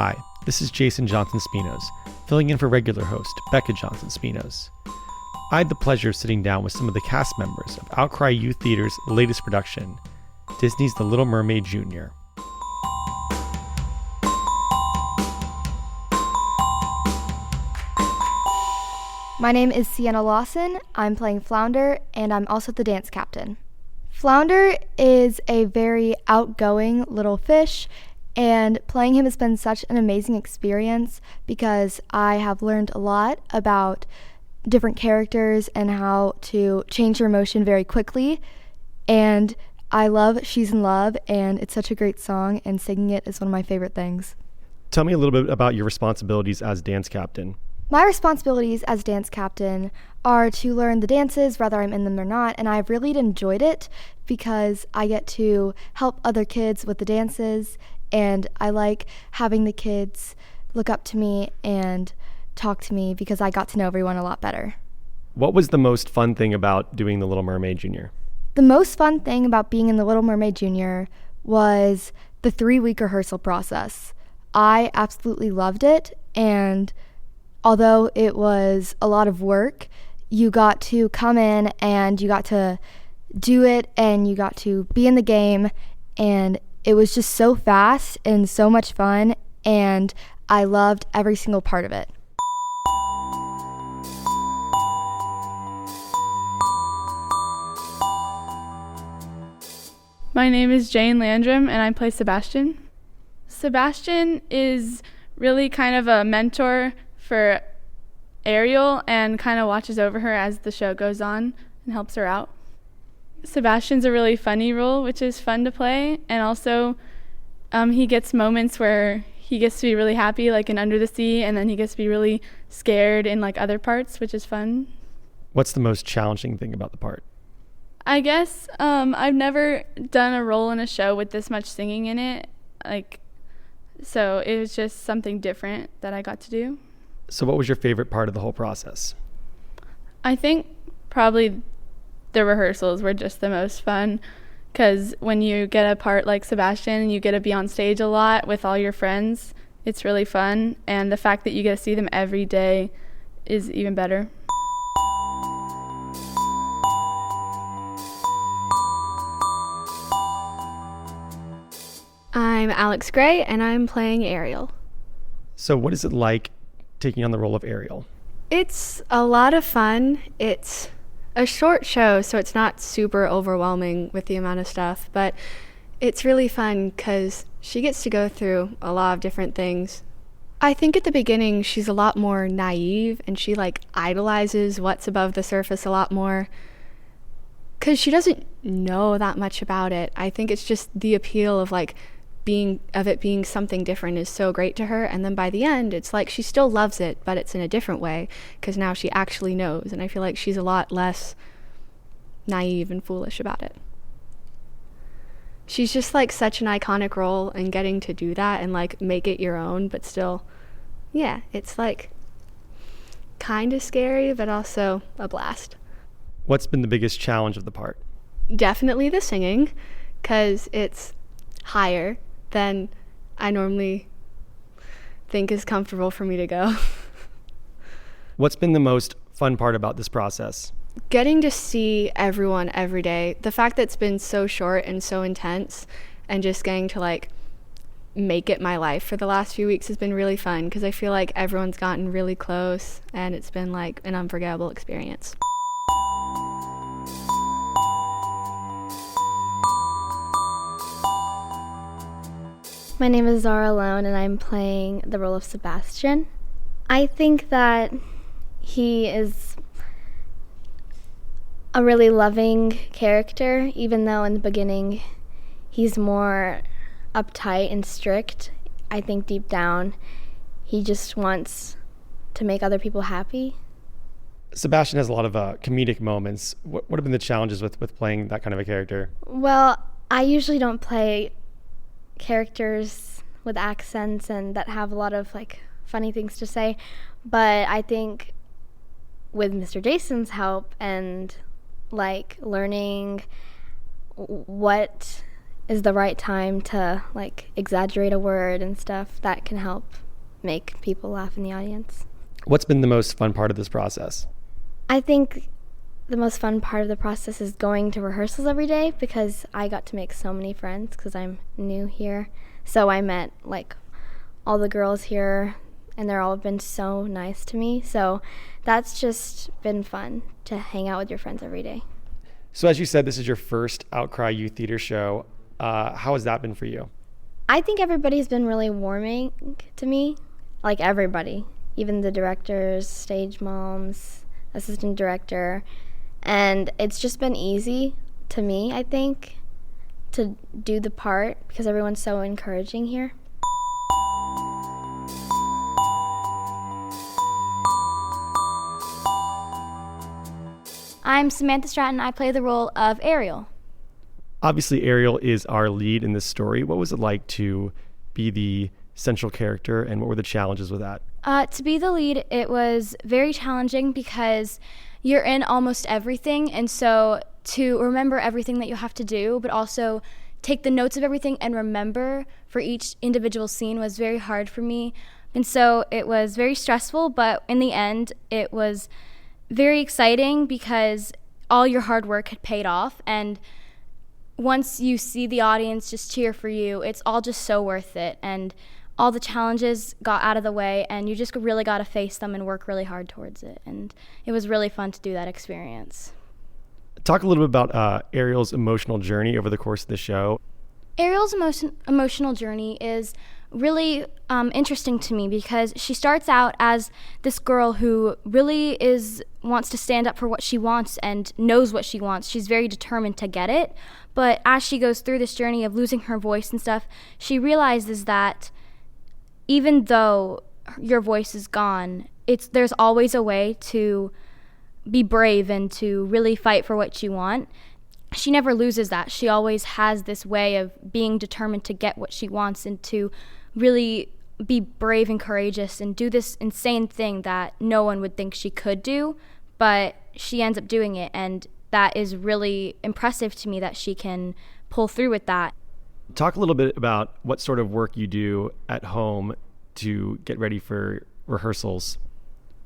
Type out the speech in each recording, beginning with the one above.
Hi, this is Jason Johnson-Spinos, filling in for regular host Becca Johnson-Spinos. I had the pleasure of sitting down with some of the cast members of Outcry Youth Theater's latest production, Disney's The Little Mermaid Jr. My name is Sienna Lawson. I'm playing Flounder, and I'm also the dance captain. Flounder is a very outgoing little fish, and playing him has been such an amazing experience because I have learned a lot about different characters and how to change your emotion very quickly. And I love She's in Love, and it's such a great song, and singing it is one of my favorite things. Tell me a little bit about your responsibilities as dance captain. My responsibilities as dance captain are to learn the dances, whether I'm in them or not, and I've really enjoyed it because I get to help other kids with the dances, and I like having the kids look up to me and talk to me because I got to know everyone a lot better. What was the most fun thing about doing The Little Mermaid Jr.? The most fun thing about being in The Little Mermaid Jr. was the 3-week rehearsal process. I absolutely loved it, and although it was a lot of work, you got to come in and you got to do it and you got to be in the game, and it was just so fast and so much fun, and I loved every single part of it. My name is Jane Landrum, and I play Sebastian. Sebastian is really kind of a mentor for Ariel and kind of watches over her as the show goes on and helps her out. Sebastian's a really funny role, which is fun to play, and also he gets moments where he gets to be really happy, like in Under the Sea, and then he gets to be really scared in like other parts, which is fun. What's the most challenging thing about the part? I guess I've never done a role in a show with this much singing in it, so it was just something different that I got to do. So what was your favorite part of the whole process? I think probably the rehearsals were just the most fun, because when you get a part like Sebastian, you get to be on stage a lot with all your friends. It's really fun, and the fact that you get to see them every day is even better. I'm Alex Gray, and I'm playing Ariel. So what is it like taking on the role of Ariel? It's a lot of fun. It's a short show, so it's not super overwhelming with the amount of stuff, but it's really fun because she gets to go through a lot of different things. I think at the beginning she's a lot more naive, and she idolizes what's above the surface a lot more because she doesn't know that much about it. I think it's just the appeal of it being something different is so great to her, and then by the end it's like she still loves it, but it's in a different way because now she actually knows, and I feel like she's a lot less naive and foolish about it. She's just such an iconic role, and getting to do that and make it your own, but still, yeah, it's kind of scary but also a blast. What's been the biggest challenge of the part? Definitely the singing, because it's higher than I normally think is comfortable for me to go. What's been the most fun part about this process? Getting to see everyone every day. The fact that it's been so short and so intense, and just getting to make it my life for the last few weeks has been really fun, because I feel like everyone's gotten really close, and it's been an unforgettable experience. My name is Zara Lone, and I'm playing the role of Sebastian. I think that he is a really loving character, even though in the beginning he's more uptight and strict. I think deep down he just wants to make other people happy. Sebastian has a lot of comedic moments. What have been the challenges with playing that kind of a character? Well, I usually don't play characters with accents and that have a lot of funny things to say, but I think with Mr. Jason's help and learning what is the right time to like exaggerate a word and stuff that can help make people laugh in the audience. What's been the most fun part of this process? I think the most fun part of the process is going to rehearsals every day because I got to make so many friends because I'm new here. So I met like all the girls here and they're all been so nice to me. So that's just been fun to hang out with your friends every day. So as you said, this is your first Outcry Youth Theater show. How has that been for you? I think everybody's been really warming to me, like everybody, even the directors, stage moms, assistant director, and it's just been easy to me, I think, to do the part because everyone's so encouraging here. I'm Samantha Stratton. I play the role of Ariel. Obviously, Ariel is our lead in this story. What was it like to be the central character, and what were the challenges with that? To be the lead, it was very challenging because you're in almost everything, and so to remember everything that you have to do, but also take the notes of everything and remember for each individual scene was very hard for me. And so it was very stressful, but in the end, it was very exciting because all your hard work had paid off, and once you see the audience just cheer for you, it's all just so worth it, and all the challenges got out of the way, and you just really got to face them and work really hard towards it, and it was really fun to do that experience. Talk a little bit about Ariel's emotional journey over the course of the show. Ariel's emotional journey is really interesting to me because she starts out as this girl who really wants to stand up for what she wants and knows what she wants. She's very determined to get it. But as she goes through this journey of losing her voice and stuff, she realizes that even though your voice is gone, there's always a way to be brave and to really fight for what you want. She never loses that. She always has this way of being determined to get what she wants and to really be brave and courageous and do this insane thing that no one would think she could do, but she ends up doing it, and that is really impressive to me that she can pull through with that. Talk a little bit about what sort of work you do at home to get ready for rehearsals.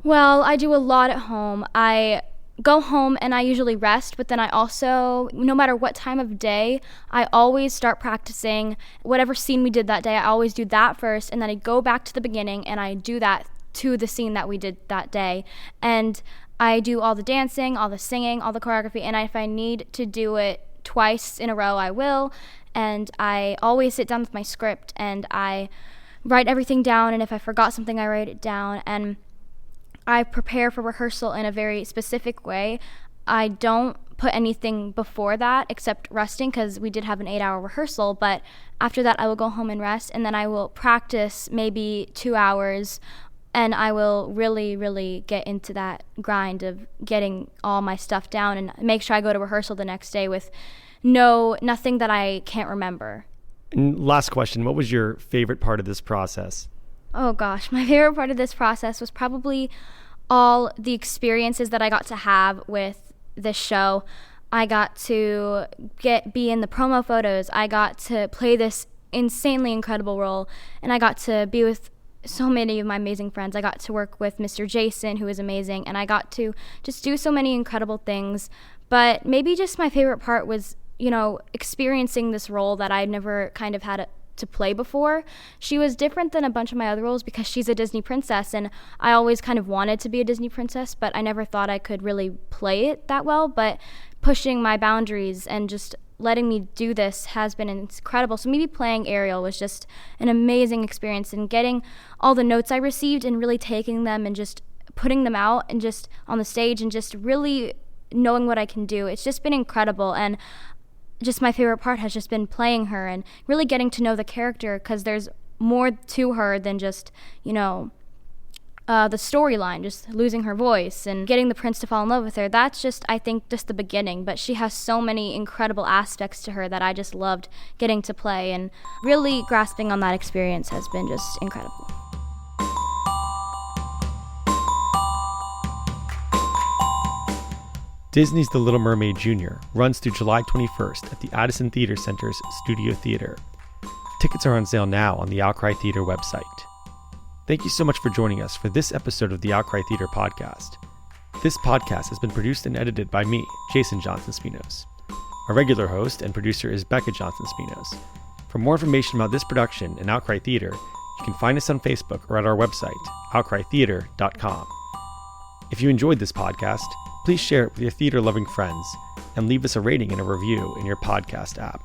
Well, I do a lot at home. I go home and I usually rest, but then I also, no matter what time of day, I always start practicing whatever scene we did that day. I always do that first, and then I go back to the beginning and I do that to the scene that we did that day. And I do all the dancing, all the singing, all the choreography, and if I need to do it twice in a row, I will. And I always sit down with my script and I write everything down, and if I forgot something, I write it down. And I prepare for rehearsal in a very specific way. I don't put anything before that except resting because we did have an 8-hour rehearsal, but after that I will go home and rest, and then I will practice maybe 2 hours, and I will really, really get into that grind of getting all my stuff down and make sure I go to rehearsal the next day with nothing that I can't remember. And last question, what was your favorite part of this process? Oh gosh, my favorite part of this process was probably all the experiences that I got to have with this show. I got to be in the promo photos. I got to play this insanely incredible role, and I got to be with so many of my amazing friends. I got to work with Mr. Jason, who is amazing, and I got to just do so many incredible things. But maybe just my favorite part was, experiencing this role that I'd never kind of had to play before. She was different than a bunch of my other roles because she's a Disney princess, and I always kind of wanted to be a Disney princess, but I never thought I could really play it that well. But pushing my boundaries and just letting me do this has been incredible. So maybe playing Ariel was just an amazing experience, and getting all the notes I received and really taking them and just putting them out and just on the stage and just really knowing what I can do. It's just been incredible, and just my favorite part has just been playing her and really getting to know the character, because there's more to her than just, the storyline, just losing her voice and getting the prince to fall in love with her. That's just, I think, just the beginning, but she has so many incredible aspects to her that I just loved getting to play, and really grasping on that experience has been just incredible. Disney's The Little Mermaid Jr. runs through July 21st at the Addison Theater Center's Studio Theater. Tickets are on sale now on the Outcry Theatre website. Thank you so much for joining us for this episode of the Outcry Theatre Podcast. This podcast has been produced and edited by me, Jason Johnson-Spinos. Our regular host and producer is Becca Johnson-Spinos. For more information about this production and Outcry Theatre, you can find us on Facebook or at our website, outcrytheatre.com. If you enjoyed this podcast, please share it with your theater-loving friends and leave us a rating and a review in your podcast app.